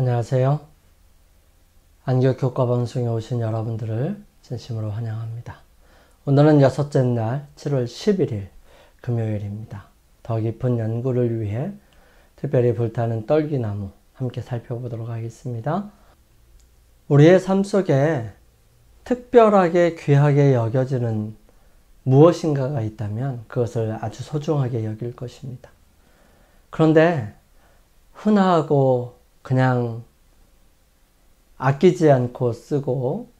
안녕하세요. 안교교과 방송에 오신 여러분들을 진심으로 환영합니다. 오늘은 여섯째 날 7월 11일 금요일입니다. 더 깊은 연구를 위해 특별히 불타는 떨기나무 함께 살펴보도록 하겠습니다. 우리의 삶 속에 특별하게 귀하게 여겨지는 무엇인가가 있다면 그것을 아주 소중하게 여길 것입니다. 그런데 흔하고 그냥 아끼지 않고 쓰고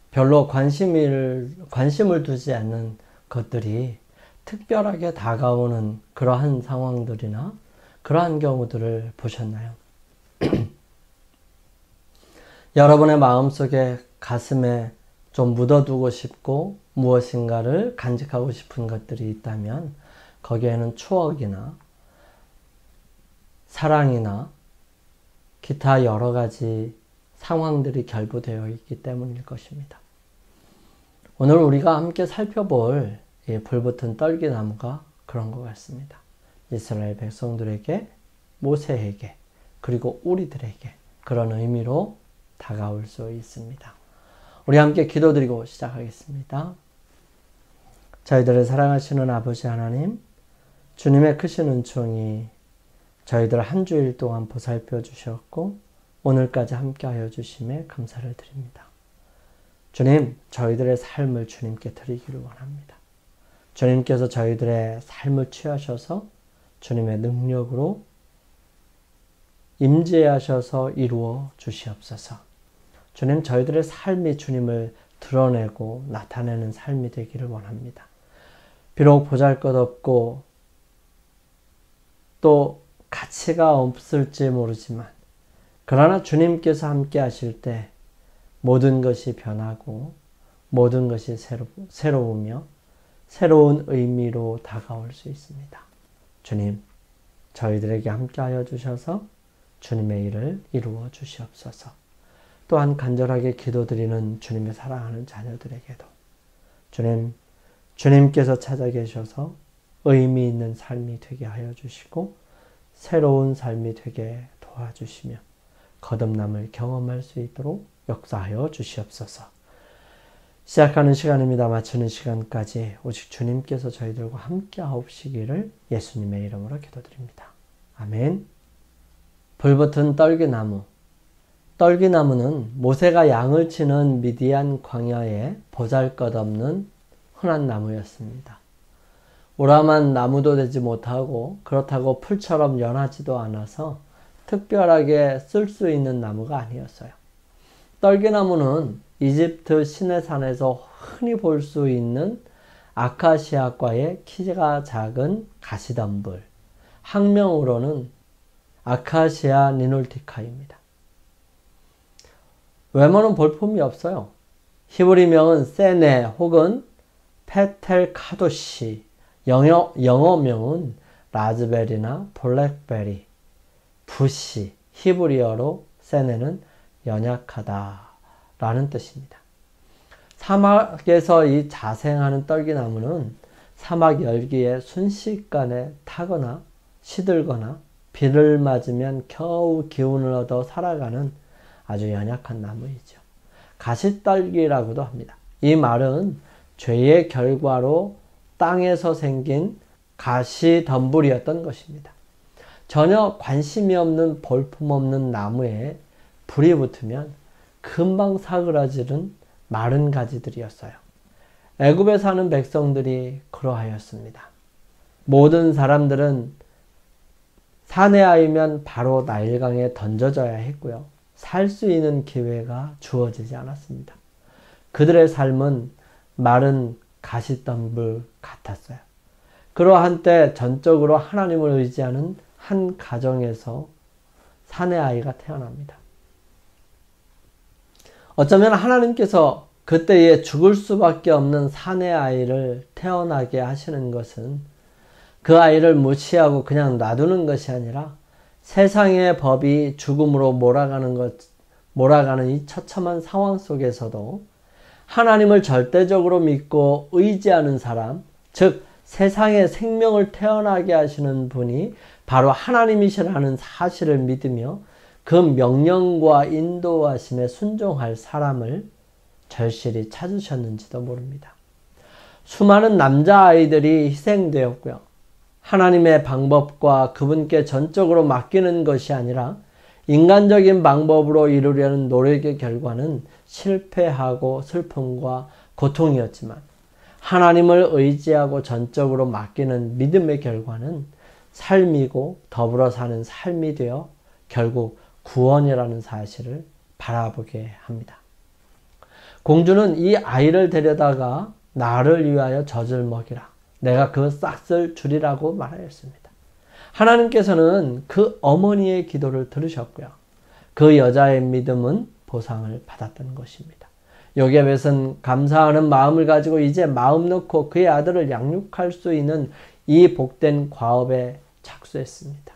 별로 관심을 두지 않는 것들이 특별하게 다가오는 그러한 상황들이나 그러한 경우들을 보셨나요? 여러분의 마음속에 가슴에 좀 묻어두고 싶고 무엇인가를 간직하고 싶은 것들이 있다면 거기에는 추억이나 사랑이나 기타 여러 가지 상황들이 결부되어 있기 때문일 것입니다. 오늘 우리가 함께 살펴볼 이 불붙은 떨기나무가 그런 것 같습니다. 이스라엘 백성들에게, 모세에게, 그리고 우리들에게 그런 의미로 다가올 수 있습니다. 우리 함께 기도드리고 시작하겠습니다. 저희들을 사랑하시는 아버지 하나님, 주님의 크신 은총이 저희들 한 주일 동안 보살펴 주셨고 오늘까지 함께하여 주심에 감사를 드립니다. 주님, 저희들의 삶을 주님께 드리기를 원합니다. 주님께서 저희들의 삶을 취하셔서 주님의 능력으로 임재하셔서 이루어 주시옵소서. 주님, 저희들의 삶이 주님을 드러내고 나타내는 삶이 되기를 원합니다. 비록 보잘것없고 또 가치가 없을지 모르지만 그러나 주님께서 함께 하실 때 모든 것이 변하고 모든 것이 새로우며 새로운 의미로 다가올 수 있습니다. 주님, 저희들에게 함께하여 주셔서 주님의 일을 이루어 주시옵소서. 또한 간절하게 기도드리는 주님의 사랑하는 자녀들에게도 주님께서 찾아 계셔서 의미 있는 삶이 되게 하여 주시고 새로운 삶이 되게 도와주시며 거듭남을 경험할 수 있도록 역사하여 주시옵소서. 시작하는 시간입니다. 마치는 시간까지 오직 주님께서 저희들과 함께 하옵시기를 예수님의 이름으로 기도드립니다. 아멘. 불붙은 떨기나무. 떨기나무는 모세가 양을 치는 미디안 광야에 보잘것없는 흔한 나무였습니다. 오람한 나무도 되지 못하고 그렇다고 풀처럼 연하지도 않아서 특별하게 쓸 수 있는 나무가 아니었어요. 떨기나무는 이집트 시내산에서 흔히 볼 수 있는 아카시아과의 키가 작은 가시덤불, 학명으로는 아카시아 니놀티카입니다. 외모는 볼품이 없어요. 히브리명은 세네 혹은 페텔카도시, 영어명은 라즈베리나 블랙베리, 부시, 히브리어로 세네는 연약하다 라는 뜻입니다. 사막에서 이 자생하는 떨기나무는 사막 열기에 순식간에 타거나 시들거나 비를 맞으면 겨우 기운을 얻어 살아가는 아주 연약한 나무이죠. 가시떨기라고도 합니다. 이 말은 죄의 결과로 땅에서 생긴 가시덤불이었던 것입니다. 전혀 관심이 없는 볼품없는 나무에 불이 붙으면 금방 사그라지는 마른 가지들이었어요. 애굽에 사는 백성들이 그러하였습니다. 모든 사람들은 사내 아이면 바로 나일강에 던져져야 했고요. 살 수 있는 기회가 주어지지 않았습니다. 그들의 삶은 마른 가시덤불 같았어요. 그러한 때 전적으로 하나님을 의지하는 한 가정에서 사내 아이가 태어납니다. 어쩌면 하나님께서 그때에 죽을 수밖에 없는 사내 아이를 태어나게 하시는 것은 그 아이를 무시하고 그냥 놔두는 것이 아니라 세상의 법이 죽음으로 몰아가는 이 처참한 상황 속에서도 하나님을 절대적으로 믿고 의지하는 사람, 즉 세상에 생명을 태어나게 하시는 분이 바로 하나님이시라는 사실을 믿으며 그 명령과 인도하심에 순종할 사람을 절실히 찾으셨는지도 모릅니다. 수많은 남자아이들이 희생되었고요. 하나님의 방법과 그분께 전적으로 맡기는 것이 아니라 인간적인 방법으로 이루려는 노력의 결과는 실패하고 슬픔과 고통이었지만 하나님을 의지하고 전적으로 맡기는 믿음의 결과는 삶이고 더불어 사는 삶이 되어 결국 구원이라는 사실을 바라보게 합니다. 공주는 이 아이를 데려다가 나를 위하여 젖을 먹이라. 내가 그 싹을 주리라고 말하였습니다. 하나님께서는 그 어머니의 기도를 들으셨고요. 그 여자의 믿음은 보상을 받았던 것입니다. 요게벳은 감사하는 마음을 가지고 이제 마음 놓고 그의 아들을 양육할 수 있는 이 복된 과업에 착수했습니다.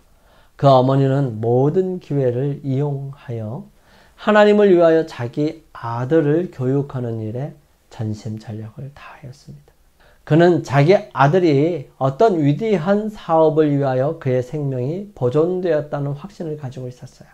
그 어머니는 모든 기회를 이용하여 하나님을 위하여 자기 아들을 교육하는 일에 전심전력을 다하였습니다. 그는 자기 아들이 어떤 위대한 사업을 위하여 그의 생명이 보존되었다는 확신을 가지고 있었어요.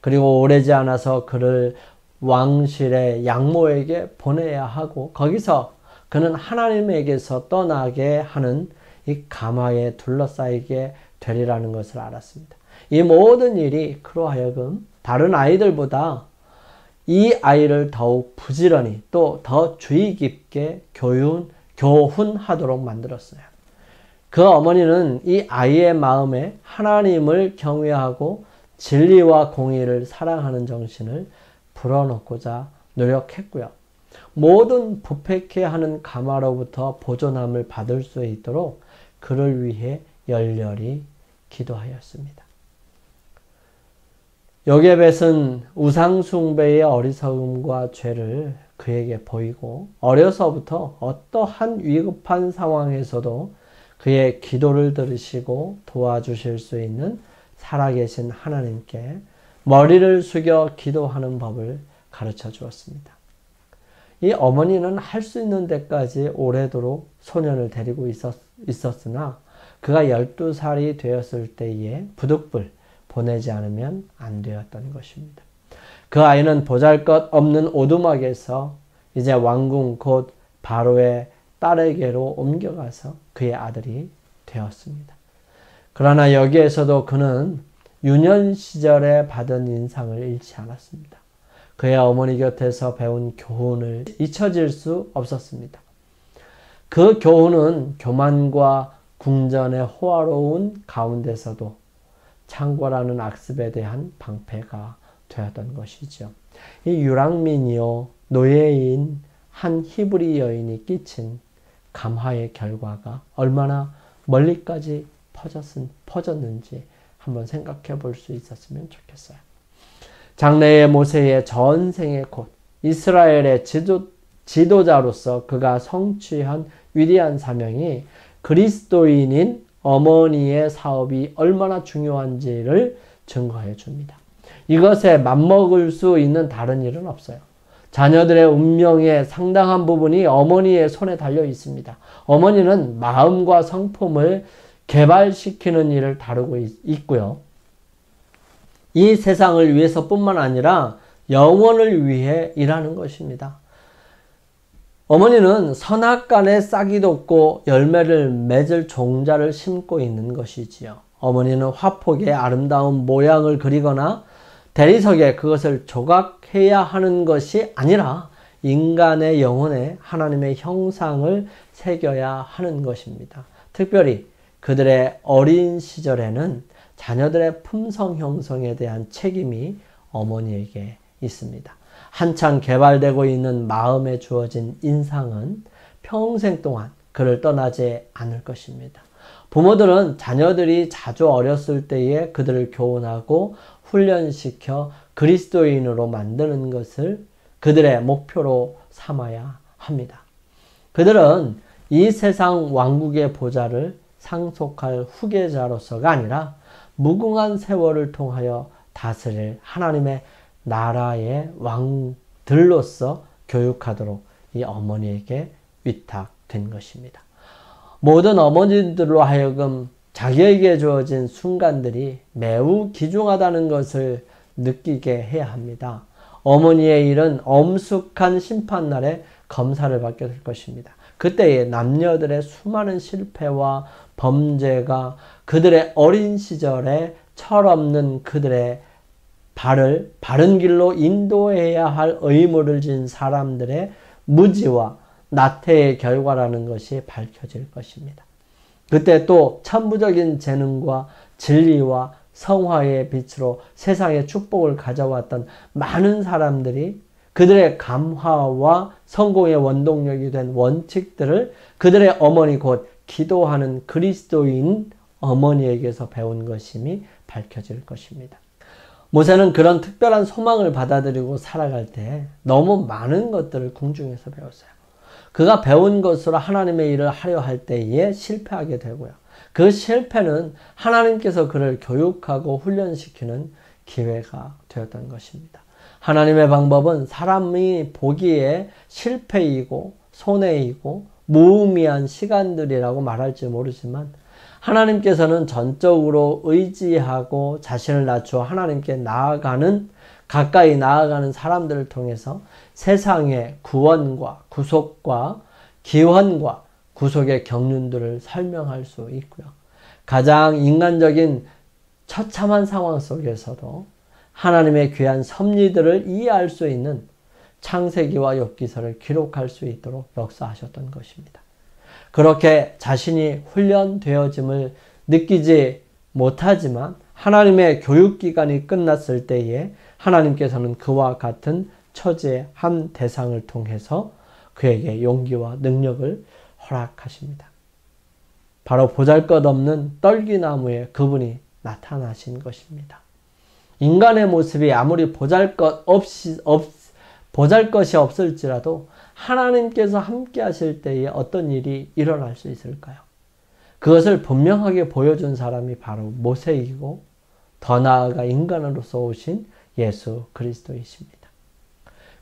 그리고 오래지 않아서 그를 왕실의 양모에게 보내야 하고 거기서 그는 하나님에게서 떠나게 하는 이 감화에 둘러싸이게 되리라는 것을 알았습니다. 이 모든 일이 그로 하여금 다른 아이들보다 이 아이를 더욱 부지런히 또 더 주의 깊게 교훈하도록 만들었어요. 그 어머니는 이 아이의 마음에 하나님을 경외하고 진리와 공의를 사랑하는 정신을 불어넣고자 노력했고요. 모든 부패케 하는 감화로부터 보존함을 받을 수 있도록 그를 위해 열렬히 기도하였습니다. 요게벳은 우상숭배의 어리석음과 죄를 그에게 보이고 어려서부터 어떠한 위급한 상황에서도 그의 기도를 들으시고 도와주실 수 있는 살아계신 하나님께 머리를 숙여 기도하는 법을 가르쳐 주었습니다. 이 어머니는 할 수 있는 데까지 오래도록 소년을 데리고 있었으나 그가 12살이 되었을 때에 부득불 보내지 않으면 안 되었던 것입니다. 그 아이는 보잘것없는 오두막에서 이제 왕궁 곧 바로의 딸에게로 옮겨가서 그의 아들이 되었습니다. 그러나 여기에서도 그는 유년 시절에 받은 인상을 잃지 않았습니다. 그의 어머니 곁에서 배운 교훈을 잊혀질 수 없었습니다. 그 교훈은 교만과 궁전의 호화로운 가운데서도 창궐하는 악습에 대한 방패가 되었던 것이죠. 이 유랑민이요 노예인 한 히브리 여인이 끼친 감화의 결과가 얼마나 멀리까지 퍼졌는지 한번 생각해 볼 수 있었으면 좋겠어요. 장래의 모세의 전생의 곧 이스라엘의 지도자로서 그가 성취한 위대한 사명이 그리스도인인 어머니의 사업이 얼마나 중요한지를 증거해 줍니다. 이것에 맞먹을 수 있는 다른 일은 없어요. 자녀들의 운명의 상당한 부분이 어머니의 손에 달려 있습니다. 어머니는 마음과 성품을 개발시키는 일을 다루고 있고요. 이 세상을 위해서뿐만 아니라 영혼을 위해 일하는 것입니다. 어머니는 선악간에 싹이 돋고 열매를 맺을 종자를 심고 있는 것이지요. 어머니는 화폭의 아름다운 모양을 그리거나 대리석에 그것을 조각해야 하는 것이 아니라 인간의 영혼에 하나님의 형상을 새겨야 하는 것입니다. 특별히 그들의 어린 시절에는 자녀들의 품성 형성에 대한 책임이 어머니에게 있습니다. 한창 개발되고 있는 마음에 주어진 인상은 평생 동안 그를 떠나지 않을 것입니다. 부모들은 자녀들이 자주 어렸을 때에 그들을 교훈하고 훈련시켜 그리스도인으로 만드는 것을 그들의 목표로 삼아야 합니다. 그들은 이 세상 왕국의 보좌를 상속할 후계자로서가 아니라 무궁한 세월을 통하여 다스릴 하나님의 나라의 왕들로서 교육하도록 이 어머니에게 위탁된 것입니다. 모든 어머니들로 하여금 자기에게 주어진 순간들이 매우 귀중하다는 것을 느끼게 해야 합니다. 어머니의 일은 엄숙한 심판날에 검사를 받게 될 것입니다. 그때에 남녀들의 수많은 실패와 범죄가 그들의 어린 시절에 철없는 그들의 발을 바른 길로 인도해야 할 의무를 진 사람들의 무지와 나태의 결과라는 것이 밝혀질 것입니다. 그때 또 천부적인 재능과 진리와 성화의 빛으로 세상에 축복을 가져왔던 많은 사람들이 그들의 감화와 성공의 원동력이 된 원칙들을 그들의 어머니 곧 기도하는 그리스도인 어머니에게서 배운 것임이 밝혀질 것입니다. 모세는 그런 특별한 소망을 받아들이고 살아갈 때 너무 많은 것들을 궁중에서 배웠어요. 그가 배운 것으로 하나님의 일을 하려 할 때에 실패하게 되고요. 그 실패는 하나님께서 그를 교육하고 훈련시키는 기회가 되었던 것입니다. 하나님의 방법은 사람이 보기에 실패이고 손해이고 무의미한 시간들이라고 말할지 모르지만 하나님께서는 전적으로 의지하고 자신을 낮추어 하나님께 나아가는 가까이 나아가는 사람들을 통해서 세상의 구원과 구속과 기원과 구속의 경륜들을 설명할 수 있고요. 가장 인간적인 처참한 상황 속에서도 하나님의 귀한 섭리들을 이해할 수 있는 창세기와 욥기서를 기록할 수 있도록 역사하셨던 것입니다. 그렇게 자신이 훈련되어짐을 느끼지 못하지만 하나님의 교육기간이 끝났을 때에 하나님께서는 그와 같은 처지의 한 대상을 통해서 그에게 용기와 능력을 허락하십니다. 바로 보잘것없는 떨기나무에 그분이 나타나신 것입니다. 인간의 모습이 아무리 보잘것이 없을지라도 하나님께서 함께 하실 때에 어떤 일이 일어날 수 있을까요? 그것을 분명하게 보여준 사람이 바로 모세이고 더 나아가 인간으로서 오신 예수 그리스도이십니다.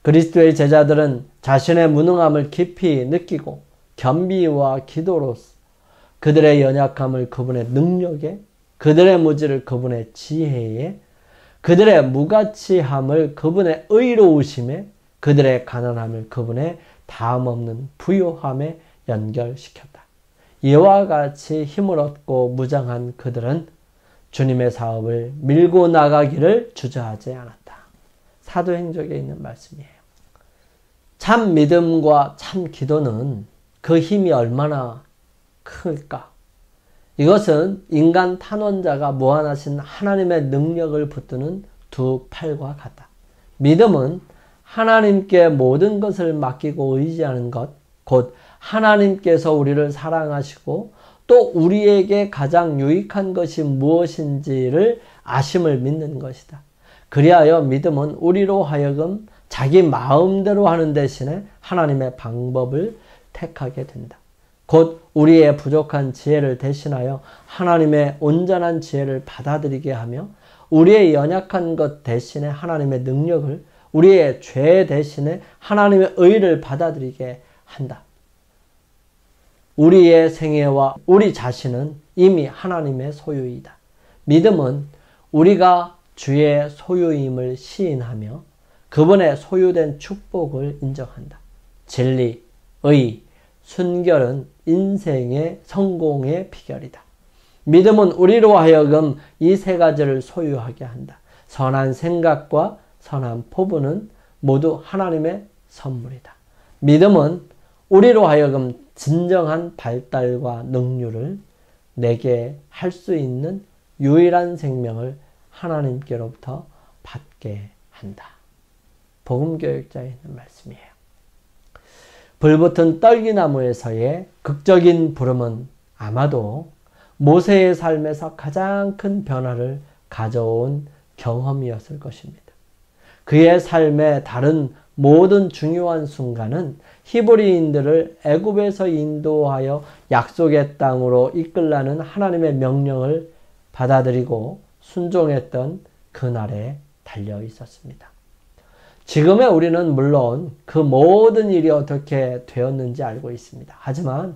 그리스도의 제자들은 자신의 무능함을 깊이 느끼고 겸비와 기도로서 그들의 연약함을 그분의 능력에, 그들의 무지를 그분의 지혜에, 그들의 무가치함을 그분의 의로우심에, 그들의 가난함을 그분의 다음없는 부요함에 연결시켰다. 이와 같이 힘을 얻고 무장한 그들은 주님의 사업을 밀고 나가기를 주저하지 않았다. 사도행적에 있는 말씀이에요. 참 믿음과 참 기도는 그 힘이 얼마나 클까? 이것은 인간 탄원자가 무한하신 하나님의 능력을 붙드는 두 팔과 같다. 믿음은 하나님께 모든 것을 맡기고 의지하는 것, 곧 하나님께서 우리를 사랑하시고 또 우리에게 가장 유익한 것이 무엇인지를 아심을 믿는 것이다. 그리하여 믿음은 우리로 하여금 자기 마음대로 하는 대신에 하나님의 방법을 택하게 된다. 곧 우리의 부족한 지혜를 대신하여 하나님의 온전한 지혜를 받아들이게 하며 우리의 연약한 것 대신에 하나님의 능력을, 우리의 죄 대신에 하나님의 의를 받아들이게 한다. 우리의 생애와 우리 자신은 이미 하나님의 소유이다. 믿음은 우리가 주의 소유임을 시인하며 그분의 소유된 축복을 인정한다. 진리, 의, 순결은 인생의 성공의 비결이다. 믿음은 우리로 하여금 이 세 가지를 소유하게 한다. 선한 생각과 선한 포부는 모두 하나님의 선물이다. 믿음은 우리로 하여금 진정한 발달과 능률을 내게 할 수 있는 유일한 생명을 하나님께로부터 받게 한다. 복음교육자에 있는 말씀이에요. 불붙은 떨기나무에서의 극적인 부름은 아마도 모세의 삶에서 가장 큰 변화를 가져온 경험이었을 것입니다. 그의 삶의 다른 모든 중요한 순간은 히브리인들을 애굽에서 인도하여 약속의 땅으로 이끌라는 하나님의 명령을 받아들이고 순종했던 그날에 달려 있었습니다. 지금의 우리는 물론 그 모든 일이 어떻게 되었는지 알고 있습니다. 하지만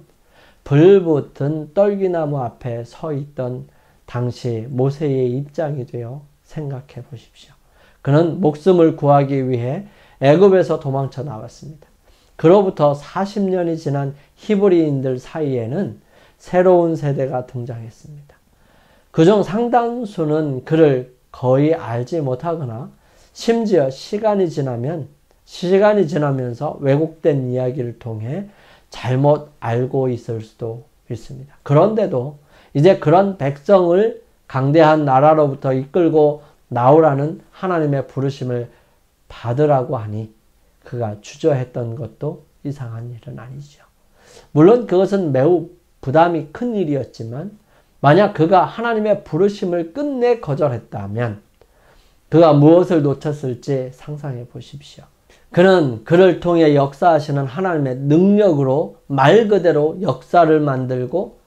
불붙은 떨기나무 앞에 서 있던 당시 모세의 입장이 되어 생각해 보십시오. 그는 목숨을 구하기 위해 애굽에서 도망쳐 나왔습니다. 그로부터 40년이 지난 히브리인들 사이에는 새로운 세대가 등장했습니다. 그중 상당수는 그를 거의 알지 못하거나 심지어 시간이 지나면서 왜곡된 이야기를 통해 잘못 알고 있을 수도 있습니다. 그런데도 이제 그런 백성을 강대한 나라로부터 이끌고 나오라는 하나님의 부르심을 받으라고 하니 그가 주저했던 것도 이상한 일은 아니죠. 물론 그것은 매우 부담이 큰 일이었지만 만약 그가 하나님의 부르심을 끝내 거절했다면 그가 무엇을 놓쳤을지 상상해 보십시오. 그는 그를 통해 역사하시는 하나님의 능력으로 말 그대로 역사를 만들고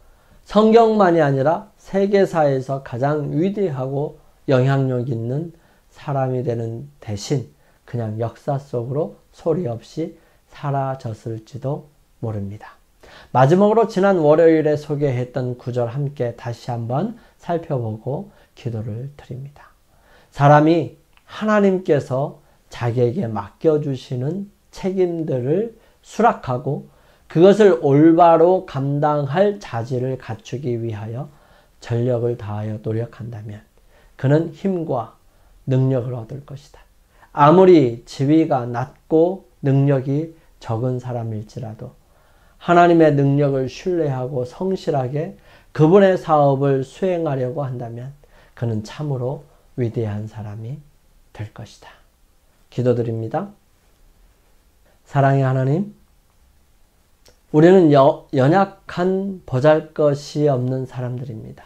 성경만이 아니라 세계사에서 가장 위대하고 영향력 있는 사람이 되는 대신 그냥 역사 속으로 소리 없이 사라졌을지도 모릅니다. 마지막으로 지난 월요일에 소개했던 구절 함께 다시 한번 살펴보고 기도를 드립니다. 사람이 하나님께서 자기에게 맡겨주시는 책임들을 수락하고 그것을 올바로 감당할 자질을 갖추기 위하여 전력을 다하여 노력한다면 그는 힘과 능력을 얻을 것이다. 아무리 지위가 낮고 능력이 적은 사람일지라도 하나님의 능력을 신뢰하고 성실하게 그분의 사업을 수행하려고 한다면 그는 참으로 위대한 사람이 될 것이다. 기도드립니다. 사랑의 하나님, 우리는 연약한 보잘것이 없는 사람들입니다.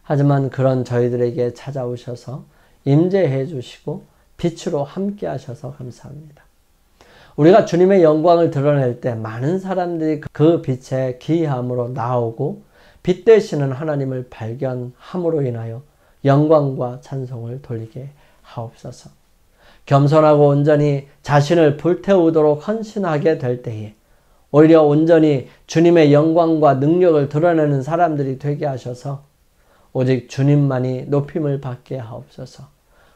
하지만 그런 저희들에게 찾아오셔서 임재해 주시고 빛으로 함께 하셔서 감사합니다. 우리가 주님의 영광을 드러낼 때 많은 사람들이 그 빛의 귀함으로 나오고 빛 되시는 하나님을 발견함으로 인하여 영광과 찬송을 돌리게 하옵소서. 겸손하고 온전히 자신을 불태우도록 헌신하게 될 때에 오히려 온전히 주님의 영광과 능력을 드러내는 사람들이 되게 하셔서 오직 주님만이 높임을 받게 하옵소서.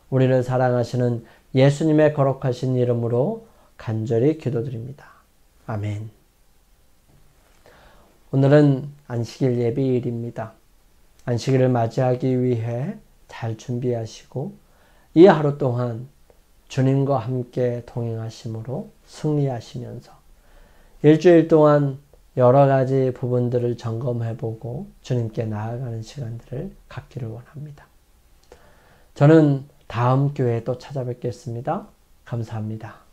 우리를 사랑하시는 예수님의 거룩하신 이름으로 간절히 기도드립니다. 아멘. 오늘은 안식일 예배일입니다. 안식일을 맞이하기 위해 잘 준비하시고 이 하루 동안 주님과 함께 동행하심으로 승리하시면서 일주일 동안 여러 가지 부분들을 점검해보고 주님께 나아가는 시간들을 갖기를 원합니다. 저는 다음 교회에 또 찾아뵙겠습니다. 감사합니다.